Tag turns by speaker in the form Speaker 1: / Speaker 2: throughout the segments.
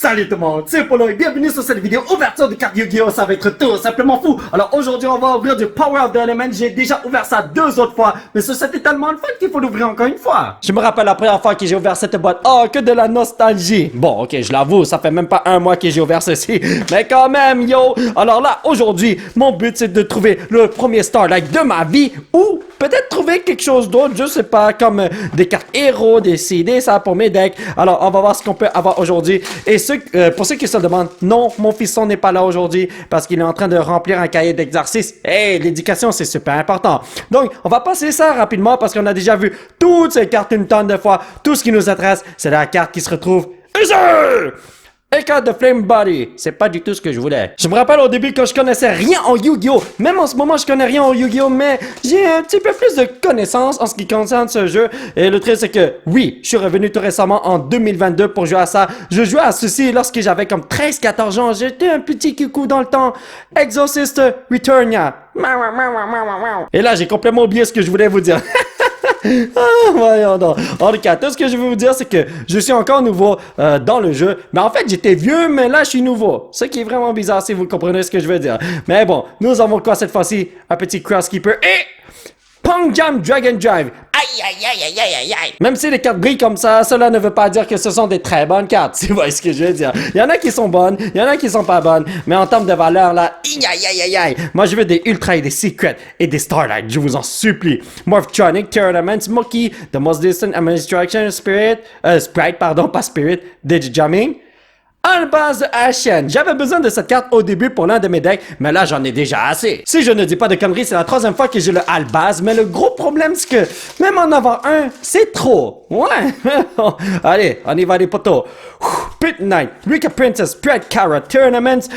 Speaker 1: Salut tout le monde, c'est Polo et bienvenue sur cette vidéo ouverture de carte Yu-Gi-Oh! Ça va être tout simplement fou. Alors aujourd'hui on va ouvrir du Power of the Element. J'ai déjà ouvert ça 2 autres fois, mais ça c'était tellement le fun qu'il faut l'ouvrir encore une fois. Je me rappelle la première fois que j'ai ouvert cette boîte, oh que de la nostalgie. Bon ok, je l'avoue, ça fait même pas un mois que j'ai ouvert ceci, mais quand même yo. Alors là aujourd'hui, mon but c'est de trouver le premier Starlight de ma vie ou peut-être trouver quelque chose d'autre, je sais pas, comme des cartes héros, des CD, ça pour mes decks. Alors on va voir ce qu'on peut avoir aujourd'hui. Et pour ceux qui se le demandent, non, mon fiston n'est pas là aujourd'hui parce qu'il est en train de remplir un cahier d'exercice. Hey, l'éducation, c'est super important. Donc, on va passer ça rapidement parce qu'on a déjà vu toutes ces cartes une tonne de fois. Tout ce qui nous intéresse, c'est la carte qui se retrouve ici! Et carte de Flame Body, c'est pas du tout ce que je voulais. Je me rappelle au début quand je connaissais rien en Yu-Gi-Oh! Même en ce moment, je connais rien en Yu-Gi-Oh! Mais j'ai un petit peu plus de connaissances en ce qui concerne ce jeu. Et le truc, c'est que, oui, je suis revenu tout récemment en 2022 pour jouer à ça. Je jouais à ceci lorsque j'avais comme 13-14 ans. J'étais un petit coucou dans le temps. Exorcist Returnia. Et là, j'ai complètement oublié ce que je voulais vous dire. Ah, voyons donc. En tout cas, tout ce que je veux vous dire, c'est que je suis encore nouveau dans le jeu. Mais en fait, j'étais vieux, mais là, je suis nouveau. Ce qui est vraiment bizarre, si vous comprenez ce que je veux dire. Mais bon, nous avons quoi cette fois-ci? Un petit Crosskeeper et... Punk Jam Dragon Drive. Aïe, aïe, aïe, aïe, aïe, aïe. Même si les cartes brillent comme ça, cela ne veut pas dire que ce sont des très bonnes cartes. Tu vois ce que je veux dire? Il y en a qui sont bonnes, il y en a qui sont pas bonnes. Mais en termes de valeur, là, aïe, aïe, aïe, aïe, aïe. Moi, je veux des Ultra et des Secrets et des Starlight. Je vous en supplie. Morphtronic, Tournament, Monkey, The Most Distant Administration Spirit, Sprite, pardon, pas Spirit, Digijamming. Albaz de Ashen. J'avais besoin de cette carte au début pour l'un de mes decks, mais là j'en ai déjà assez. Si je ne dis pas de conneries, c'est la 3e fois que j'ai le Albaz, mais le gros problème c'est que même en avoir un, c'est trop. Ouais. Allez, on y va les potos. Pit Knight, Rika Princess, Spread Kara, Tournaments,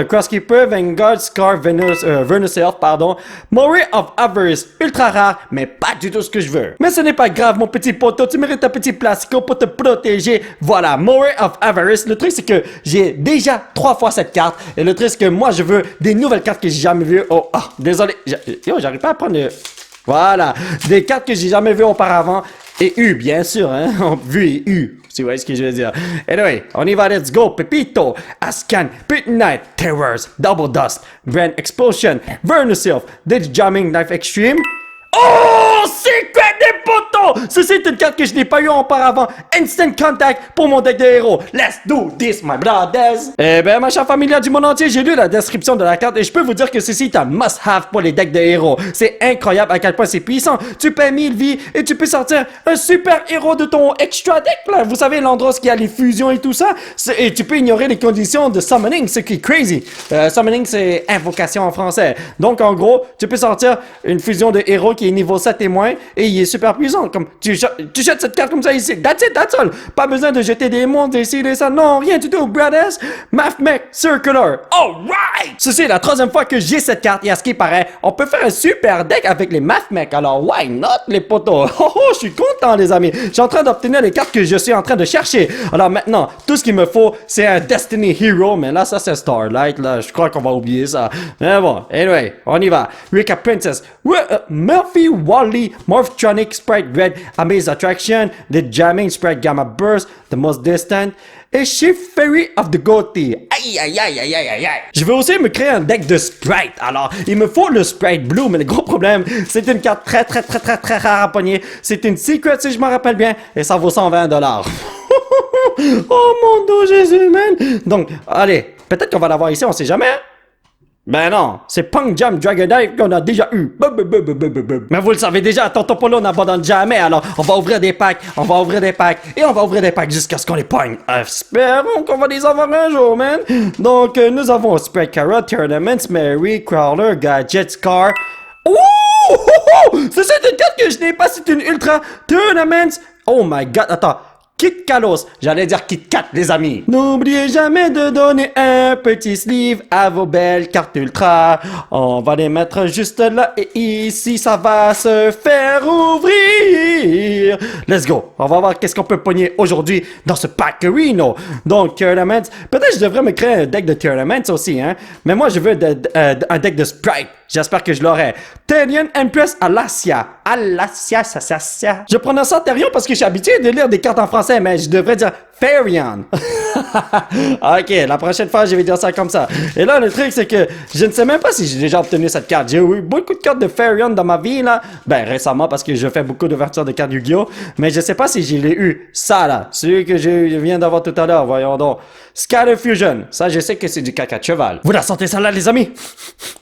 Speaker 1: Crosskeeper, Vanguard, Scar, Venus Elf, pardon, Moray of Avarice, ultra rare, mais pas du tout ce que je veux. Mais ce n'est pas grave mon petit poteau, tu mérites un petit plastico pour te protéger. Voilà, Moray of Avarice, le truc c'est que j'ai déjà 3 fois cette carte, et le truc c'est que moi je veux des nouvelles cartes que j'ai jamais vues. Oh, désolé, j'arrive pas à prendre le... Voilà, des cartes que j'ai jamais vues auparavant, et eu, bien sûr, hein, vu et eu. Tu vois ce que je veux dire. Anyway, on y va, let's go. Pepito, Ascan, Pit Knight, Terrors, Double Dust, Grand Explosion, Vernusilf, Digijamming, Knife Extreme. Oh, Secret des potos! Ceci est une carte que je n'ai pas eu auparavant. Instant Contact pour mon deck de héros. Let's do this, my brothers. Eh ben, ma chère familiale du monde entier, j'ai lu la description de la carte et je peux vous dire que ceci est un must-have pour les decks de héros. C'est incroyable à quel point c'est puissant. Tu paies 1000 vies et tu peux sortir un super héros de ton extra deck, là. Vous savez, l'endroit où il y a les fusions et tout ça. Et tu peux ignorer les conditions de summoning, ce qui est crazy. Summoning, c'est invocation en français. Donc, en gros, tu peux sortir une fusion de héros qui est niveau 7 et moins, et il est super puissant. Comme, tu jettes cette carte comme ça ici. That's it, that's all. Pas besoin de jeter des monstres, des ça. Non, rien du tout, brothers. Mathmech Circular. Alright! Ceci est la 3e fois que j'ai cette carte, et à ce qui paraît, on peut faire un super deck avec les Mathmech. Alors, why not, les potos? Oh, je suis content, les amis. Je suis en train d'obtenir les cartes que je suis en train de chercher. Alors, maintenant, tout ce qu'il me faut, c'est un Destiny Hero. Mais là, ça, c'est Starlight, là. Je crois qu'on va oublier ça. Mais bon, anyway, on y va. Rika Princess. Murphy Wally, Morphtronic, Sprite Red, Amaze Attraction, The Jamming, Sprite Gamma Burst, The Most Distant, et Shift Fairy of the Goatee. Aïe, aïe, aïe, aïe, aïe, aïe. Je vais aussi me créer un deck de Sprite. Alors, il me faut le Sprite Blue, mais le gros problème, c'est une carte très rare à pogner. C'est une Secret, si je me rappelle bien, et ça vaut 120 $. Oh mon Dieu, Jésus, man. Donc, allez, peut-être qu'on va l'avoir ici, on sait jamais, hein? Ben non, c'est Punk Jam Dragon Dive qu'on a déjà eu. Mais vous le savez déjà, Tonton Polo n'abandonne jamais, alors on va ouvrir des packs, et on va ouvrir des packs jusqu'à ce qu'on les pogne. Espérons qu'on va les avoir un jour, man. Donc, nous avons Spread Carrot, Tournaments, Mary, Crawler, Gadget, Scar. Ouh! C'est une carte que je n'ai pas, c'est une Ultra Tournaments. Oh my god, attends. Kit Kalos, j'allais dire Kit Kat, les amis. N'oubliez jamais de donner un petit sleeve à vos belles cartes ultra. On va les mettre juste là et ici, ça va se faire ouvrir. Let's go. On va voir qu'est-ce qu'on peut pogner aujourd'hui dans ce pack Reno. Donc, Tournaments. Peut-être que je devrais me créer un deck de Tournaments aussi, hein. Mais moi, je veux un deck de Sprite. J'espère que je l'aurai. Therion Empress Alacia. Je prononce ça Therion parce que je suis habitué de lire des cartes en français français, mais je devrais dire Fairy-on. Ok, la prochaine fois, je vais dire ça comme ça. Et là, le truc, c'est que je ne sais même pas si j'ai déjà obtenu cette carte. J'ai eu beaucoup de cartes de Fairy-on dans ma vie, là. Ben, récemment, parce que je fais beaucoup d'ouvertures de cartes Yu-Gi-Oh! Mais je sais pas si je l'ai eu. Ça, là. Celui que je viens d'avoir tout à l'heure. Voyons donc. Scatter Fusion. Ça, je sais que c'est du caca de cheval. Vous la sentez ça, là, les amis?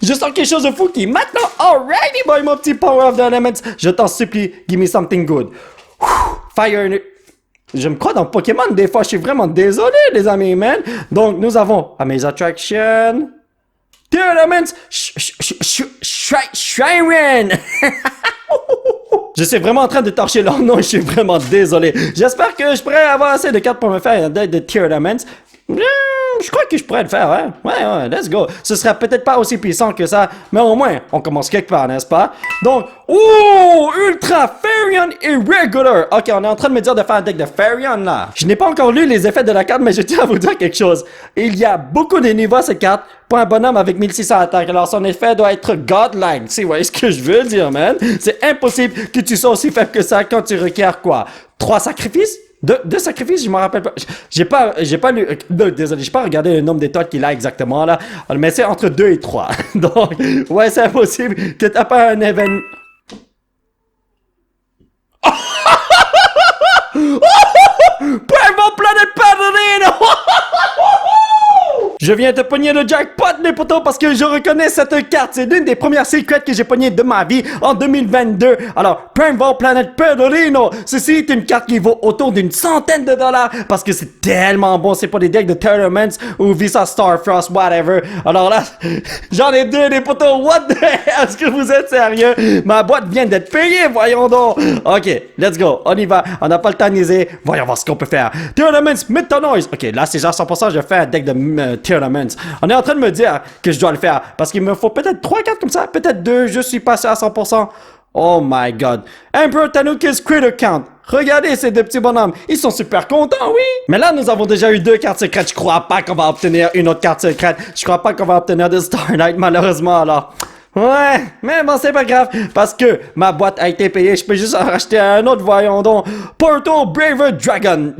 Speaker 1: Je sens quelque chose de fou qui, maintenant, alrighty, boy, mon petit Power of the Elements. Je t'en supplie, give me something good. Fire. Je me crois dans Pokémon, des fois, je suis vraiment désolé, les amis, man. Donc, nous avons Amaze Attraction, Tournaments, Shrine. Je suis vraiment en train de torcher leur nom, je suis vraiment désolé. J'espère que je pourrais avoir assez de cartes pour me faire un deck de Tournaments. Je crois que je pourrais le faire, hein? Ouais, let's go. Ce sera peut-être pas aussi puissant que ça, mais au moins, on commence quelque part, n'est-ce pas? Donc, Ultra Fairy-on Irregular. Ok, on est en train de me dire de faire un deck de Fairy-on, là. Je n'ai pas encore lu les effets de la carte, mais je tiens à vous dire quelque chose. Il y a beaucoup de niveaux à cette carte pour un bonhomme avec 1600 attaques. Alors, son effet doit être godlike. Tu vois ce que je veux dire, man? C'est impossible que tu sois aussi faible que ça quand tu requiers quoi? 3 sacrifices? Deux sacrifices, je me rappelle pas. J'ai pas lu. Désolé, j'ai pas regardé le nombre d'étoiles qu'il a exactement là. Mais c'est entre 2 et 3. Donc, ouais, c'est impossible que t'as pas un événement. Primal Planet Paladin! Je viens de pogner le jackpot, les potos, parce que je reconnais cette carte. C'est l'une des premières secrets que j'ai pognées de ma vie en 2022. Alors, Primal Planet Perlino, ceci est une carte qui vaut autour d'une centaine de dollars parce que c'est tellement bon. C'est pas des decks de Tournaments ou Visa Starfrost, whatever. Alors là, j'en ai 2, les potos. What the hell? Est-ce que vous êtes sérieux? Ma boîte vient d'être payée, voyons donc. Ok, let's go. On y va. On n'a pas le temps de niaiser. Voyons voir ce qu'on peut faire. Tournaments, Mythonoise. Ok, là, c'est genre 100%, je fais un deck de Tournaments. On est en train de me dire que je dois le faire parce qu'il me faut peut-être 3 cartes comme ça, peut-être 2, je suis passé à 100%. Oh my god. Emperor Tanuki's Critter Count. Regardez ces 2 petits bonhommes, ils sont super contents, oui. Mais là, nous avons déjà eu 2 cartes secrètes. Je crois pas qu'on va obtenir une autre carte secrète. Je crois pas qu'on va obtenir de Star Knight, malheureusement, alors. Ouais, mais bon, c'est pas grave, parce que ma boîte a été payée, je peux juste en racheter un autre, voyons donc. Porto Braver Dragon.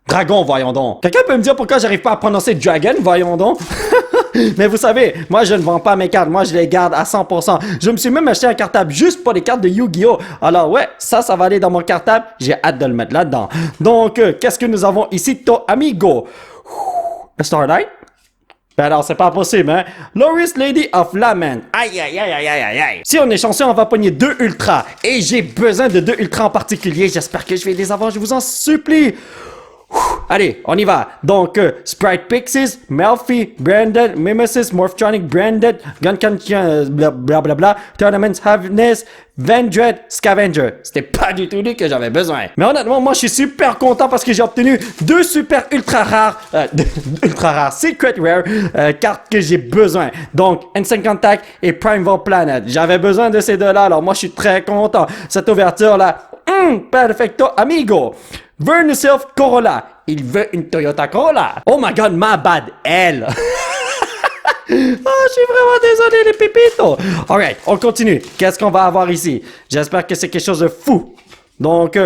Speaker 1: Dragon, voyons donc. Quelqu'un peut me dire pourquoi j'arrive pas à prononcer Dragon, voyons donc. Mais vous savez, moi je ne vends pas mes cartes, moi je les garde à 100%. Je me suis même acheté un cartable juste pour les cartes de Yu-Gi-Oh! Alors ouais, ça va aller dans mon cartable, j'ai hâte de le mettre là-dedans. Donc, qu'est-ce que nous avons ici, to amigo? Star Knight? Ben alors, c'est pas possible, hein? Loris Lady of Lament. Aïe, aïe, aïe, aïe, aïe, aïe. Si on est chanceux, on va pogner 2 ultras. Et j'ai besoin de 2 ultras en particulier. J'espère que je vais les avoir, je vous en supplie. Allez, on y va. Donc, Sprite Pixies, Melfi, Branded, Mimesis, Morphtronic, Branded, Gunkan, blablabla, Tournaments, Happiness, Vendred, Scavenger. C'était pas du tout lui que j'avais besoin. Mais honnêtement, moi, je suis super content parce que j'ai obtenu 2 super ultra rares, Secret Rare, cartes que j'ai besoin. Donc, Instant Contact et Primal Planet. J'avais besoin de ces 2-là, alors moi, je suis très content. Cette ouverture-là, perfecto, amigo. Vernuself Corolla. Il veut une Toyota Corolla. Oh my god, my bad. Elle. Oh, je suis vraiment désolé, les pépitos. Alright, on continue. Qu'est-ce qu'on va avoir ici? J'espère que c'est quelque chose de fou. Donc,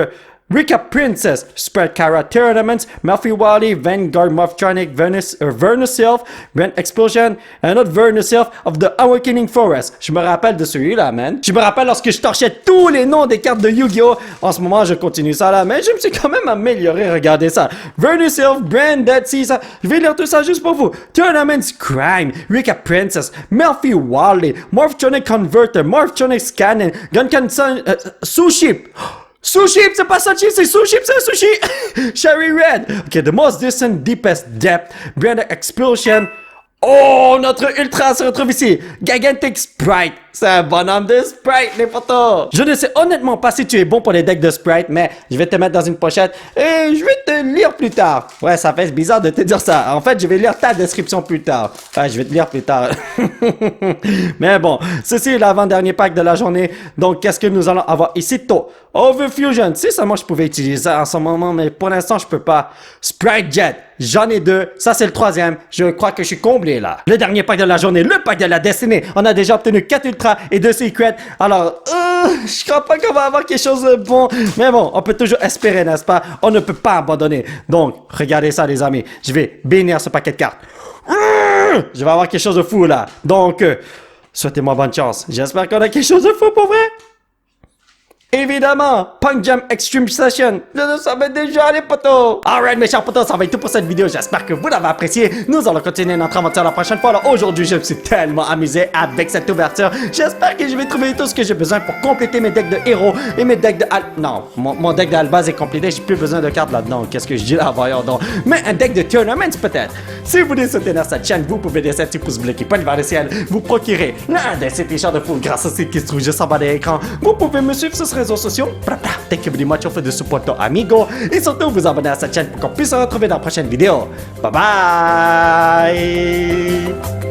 Speaker 1: Rika Princess, Spread Kara Tournaments, Melfi Wally, Vanguard Morphtronic, Vernuself, Brent Explosion, un autre Vernuself of the Awakening Forest. Je me rappelle de celui-là, man. Je me rappelle lorsque je torchais tous les noms des cartes de Yu-Gi-Oh! En ce moment, je continue ça là, mais je me suis quand même amélioré. Regardez ça. Vernuself, Brand Dead Sea, ça. Je vais lire tout ça juste pour vous. Tournaments Crime, Rika Princess, Melfi Wally, Morphtronic Converter, Morphtronic Scanning, Gunkan Sushi. Sushi, c'est pas Sachi, c'est Sushi, c'est un sushi. Cherry Red. Ok, the most distant, deepest depth. Brand Explosion. Oh, notre ultra se retrouve ici. Gigantic Sprite. C'est un bonhomme de Sprite, les potos. Je ne sais honnêtement pas si tu es bon pour les decks de Sprite, mais je vais te mettre dans une pochette et je vais te lire plus tard. Ouais, ça fait bizarre de te dire ça. En fait, je vais lire ta description plus tard. Enfin, je vais te lire plus tard. Mais bon, ceci est l'avant-dernier pack de la journée. Donc, qu'est-ce que nous allons avoir ici? Overfusion, si seulement je pouvais utiliser ça en ce moment, mais pour l'instant, je peux pas. Sprite Jet, j'en ai 2, ça c'est le 3e, je crois que je suis comblé là. Le dernier pack de la journée, le pack de la destinée, on a déjà obtenu 4 ultras et 2 secrets, alors, je crois pas qu'on va avoir quelque chose de bon, mais bon, on peut toujours espérer, n'est-ce pas? On ne peut pas abandonner. Donc, regardez ça les amis, je vais bénir ce paquet de cartes. Je vais avoir quelque chose de fou là, donc, souhaitez-moi bonne chance, j'espère qu'on a quelque chose de fou pour vrai. Évidemment, Punk Jam Extreme Session. Je le savais déjà, les potos. Alright, mes chers potos, ça va être tout pour cette vidéo. J'espère que vous l'avez apprécié. Nous allons continuer notre aventure la prochaine fois. Alors aujourd'hui, je me suis tellement amusé avec cette ouverture. J'espère que je vais trouver tout ce que j'ai besoin pour compléter mes decks de héros et mes decks de Non, mon deck d'Albaz est complété. J'ai plus besoin de cartes là-dedans. Qu'est-ce que je dis là, voyons donc. Mais un deck de tournaments peut-être. Si vous voulez soutenir cette chaîne, vous pouvez laisser un petit pouce bleu qui pointe vers le ciel. Vous procurer l'un de ces t-shirts de fou grâce au site qui se trouve juste en bas de l'écran. Vous pouvez me suivre sur réseaux sociaux. Thank you very much for the support, amigo. Et surtout, vous abonner à cette chaîne pour qu'on puisse se retrouver dans la prochaine vidéo. Bye bye!